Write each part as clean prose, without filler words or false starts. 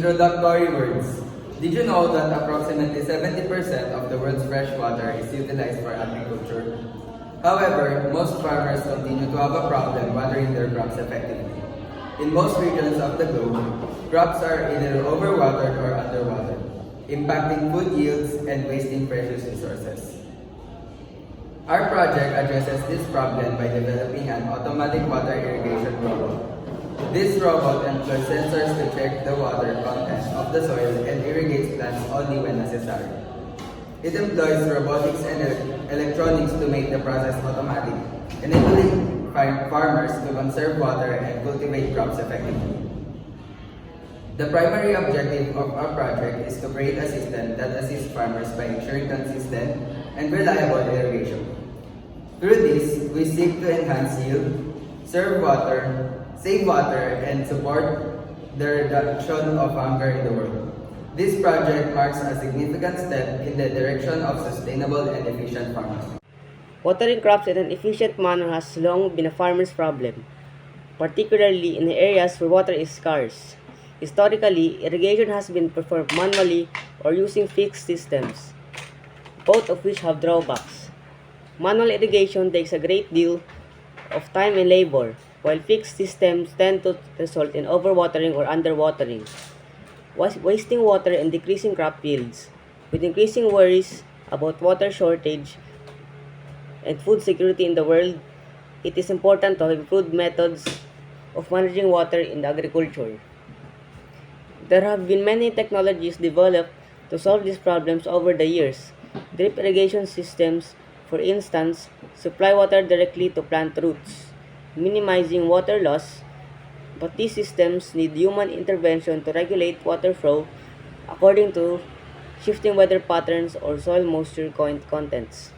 Introductory words. Did you know that approximately 70% of the world's fresh water is utilized for agriculture? However, most farmers continue to have a problem watering their crops effectively. In most regions of the globe, crops are either overwatered or underwatered, impacting food yields and wasting precious resources. Our project addresses this problem by developing an automatic water irrigation robot. This robot employs sensors to check the water content of the soil and irrigates plants only when necessary. It employs robotics and electronics to make the process automatic, enabling farmers to conserve water and cultivate crops effectively. The primary objective of our project is to create a system that assists farmers by ensuring consistent and reliable irrigation. Through this, we seek to enhance yield, save water, and support the reduction of hunger in the world. This project marks a significant step in the direction of sustainable and efficient farming. Watering crops in an efficient manner has long been a farmer's problem, particularly in areas where water is scarce. Historically, irrigation has been performed manually or using fixed systems, both of which have drawbacks. Manual irrigation takes a great deal of time and labor, while fixed systems tend to result in overwatering or underwatering, wasting water and decreasing crop yields. With increasing worries about water shortage and food security in the world, it is important to have improved methods of managing water in agriculture. There have been many technologies developed to solve these problems over the years. Drip irrigation systems, for instance, supply water directly to plant roots, minimizing water loss, but these systems need human intervention to regulate water flow according to shifting weather patterns or soil moisture contents.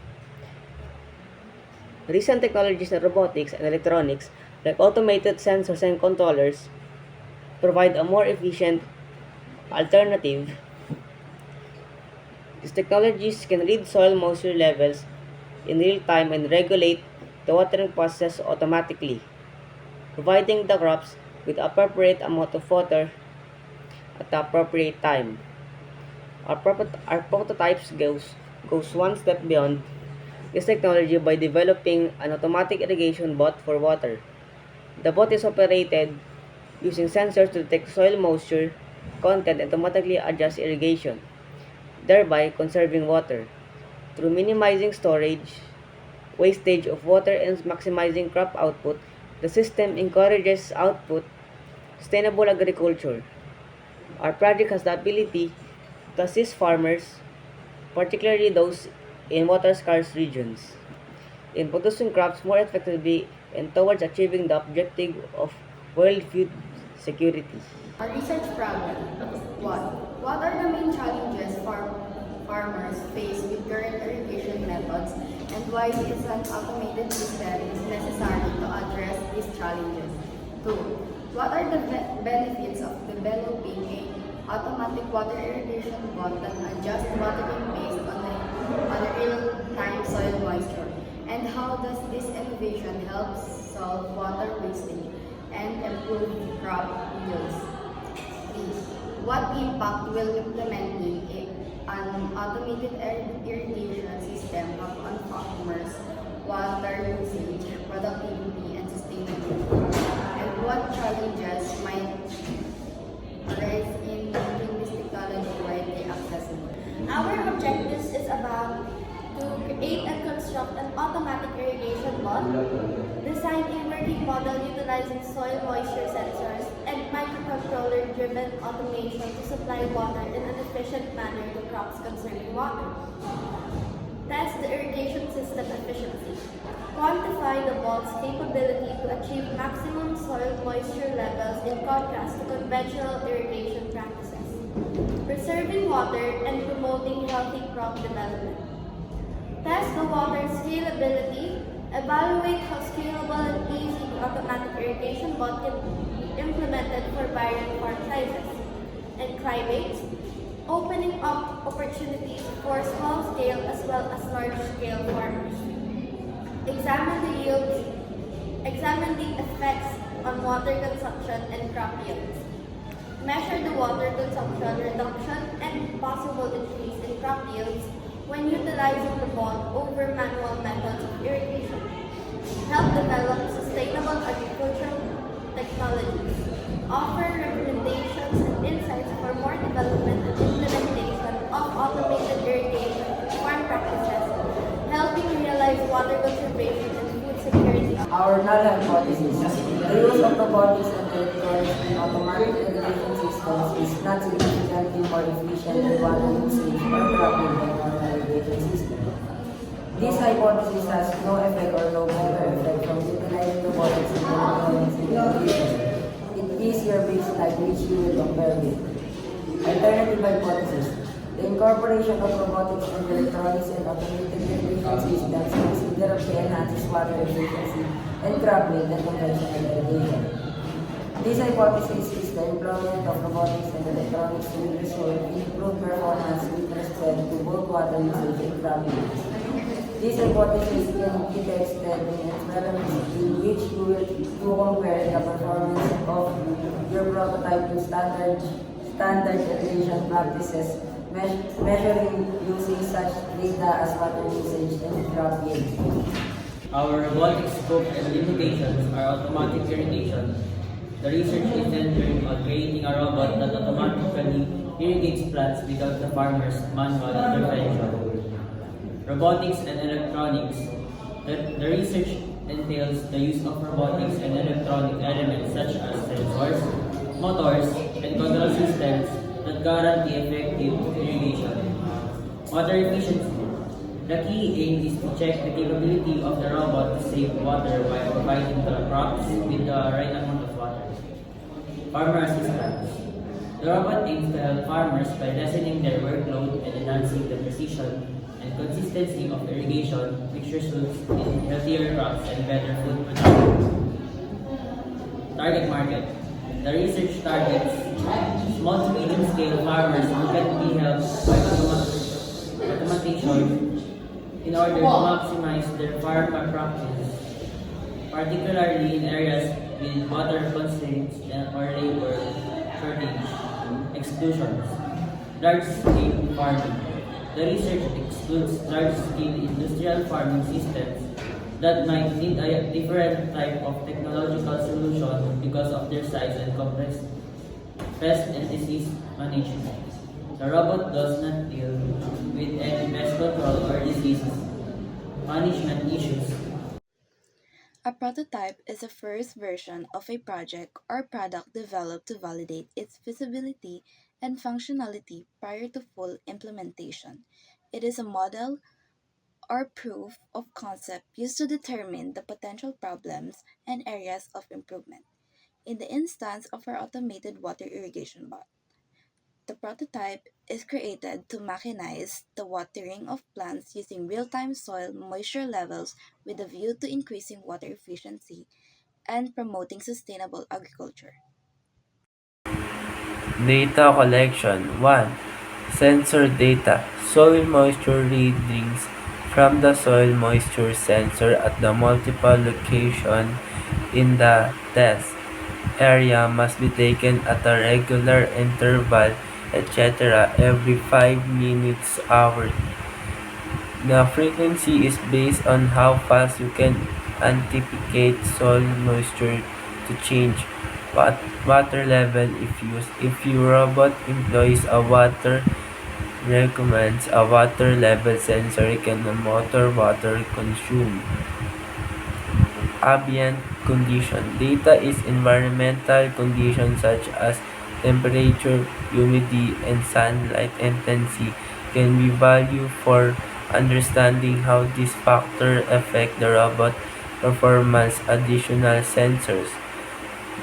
Recent technologies in robotics and electronics, like automated sensors and controllers, provide a more efficient alternative. These technologies can read soil moisture levels in real time and regulate the watering process automatically, providing the crops with appropriate amount of water at the appropriate time. Our prototypes goes one step beyond this technology by developing an automatic irrigation bot for water. The bot is operated using sensors to detect soil moisture content and automatically adjust irrigation, thereby conserving water. Through minimizing wastage of water and maximizing crop output, the system encourages sustainable agriculture. Our project has the ability to assist farmers, particularly those in water-scarce regions, in producing crops more effectively and towards achieving the objective of world food security. Our research problem. What are the main challenges farmers face with current irrigation methods, and why is an automated system necessary to address these challenges? 2. What are the benefits of developing an automatic water irrigation bot that adjusts watering based on a real-time soil moisture? And how does this innovation help solve water wastage and improve crop yields? 3. What impact will implementing an automated irrigation system have on farmers' water usage, productivity, and sustainability? And what challenges might arise in making this technology widely accessible? Our objectives is about to create and construct an automatic irrigation bot, design a working model utilizing soil moisture sensors and microcontroller-driven automation to supply water in an efficient manner to crops conserving water. Test the irrigation system efficiency. Quantify the bot's capability to achieve maximum soil moisture levels in contrast to conventional irrigation practices. Preserving water and promoting healthy crop development. Test the water scalability. Evaluate how scalable and easy the automatic irrigation bot can be implemented for varying farm sizes. And climates, opening up opportunities for small-scale as well as large-scale farmers. Examine the yields, examine the effects on water consumption and crop yields. measure the water consumption reduction and possible increase in crop yields when utilizing the bond over manual methods of irrigation, help develop sustainable agricultural technologies, offer recommendations and insights for more development and implementation of automated irrigation farm practices, helping realize water conservation and food security. Our null hypothesis. The use of robotics and electronics in automatic irrigation systems is not significantly more efficient than water usage or trapping than normal irrigation system. This hypothesis has no effect or no better effect from utilizing robotics and electronics in irrigation. It is your baseline which you will compare with. Alternative hypothesis. The incorporation of robotics and electronics in automated irrigation systems considerably enhances water efficiency and crop yield than conventional irrigation. This hypothesis is the employment of robotics and electronics will result in improved performance with respect to both water usage and crop yield. This hypothesis can be tested in experiments in which you will compare the performance of your prototype to standard irrigation practices, measuring using such data as water usage and crop yield. Our robotic scope and limitations are automatic irrigation. The research is centered on creating a robot that automatically irrigates plants without the farmer's manual intervention. Robotics and electronics. The research entails the use of robotics and electronic elements such as sensors, motors, and control systems that guarantee effective irrigation. Water efficiency. The key aim is to check the capability of the robot to save water while providing the crops with the right amount of water. Farmer assistance. The robot aims to help farmers by lessening their workload and enhancing the precision and consistency of irrigation, which results in healthier crops and better food production. Target market. The research targets small to medium scale farmers who can be helped by automation in order to maximize their farm practices, particularly in areas with water constraints or labor shortage. Exclusions. Large-scale farming. The research excludes large-scale industrial farming systems that might need a different type of technological solution because of their size and complex pest and disease management. The robot does not deal with any pest control or disease management issues. A prototype is the first version of a project or product developed to validate its feasibility and functionality prior to full implementation. It is a model or proof of concept used to determine the potential problems and areas of improvement. In the instance of our automated water irrigation bot, the prototype is created to mechanize the watering of plants using real-time soil moisture levels with a view to increasing water efficiency and promoting sustainable agriculture. Data collection 1. Sensor data. Soil moisture readings from the soil moisture sensor at the multiple locations in the test area must be taken at a regular interval, etc. every 5 minutes hourly. The frequency is based on how fast you can anticipate soil moisture to change. Water level if used. If your robot employs a water recommends a water level sensor, it can monitor water consumed. Ambient condition. Data is environmental conditions such as temperature, humidity, and sunlight intensity can be valued for understanding how these factors affect the robot performance. Additional sensors.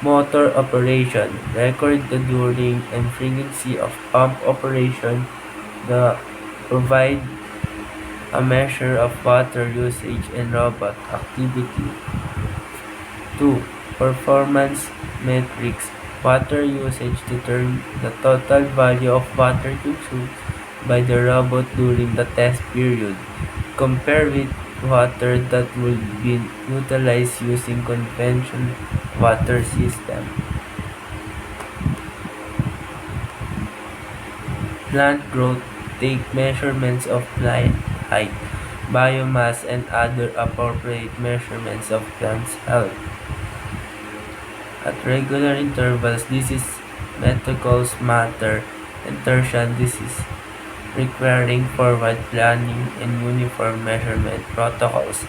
Motor operation. Record the during and frequency of pump operation. The provide a measure of water usage and robot activity. 2. Performance metrics. Water usage determines the total value of water consumed by the robot during the test period. Compare with water that will be utilized using conventional water system. Plant growth, take measurements of plant height, biomass, and other appropriate measurements of plant's health. At regular intervals, disease methods matter, and tertian disease, requiring forward planning and uniform measurement protocols.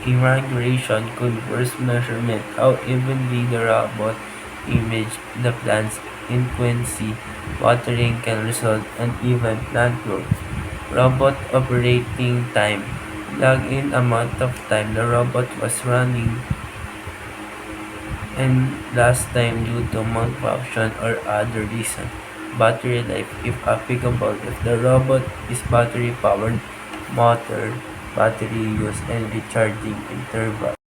Irrigation could first measurement how evenly the robot image the plant's frequency. Watering can result in even plant growth. Robot operating time. Log in amount of time the robot was running and last time due to malfunction or other reason. Battery life if applicable. If the robot is battery powered, motor, battery use and recharging interval.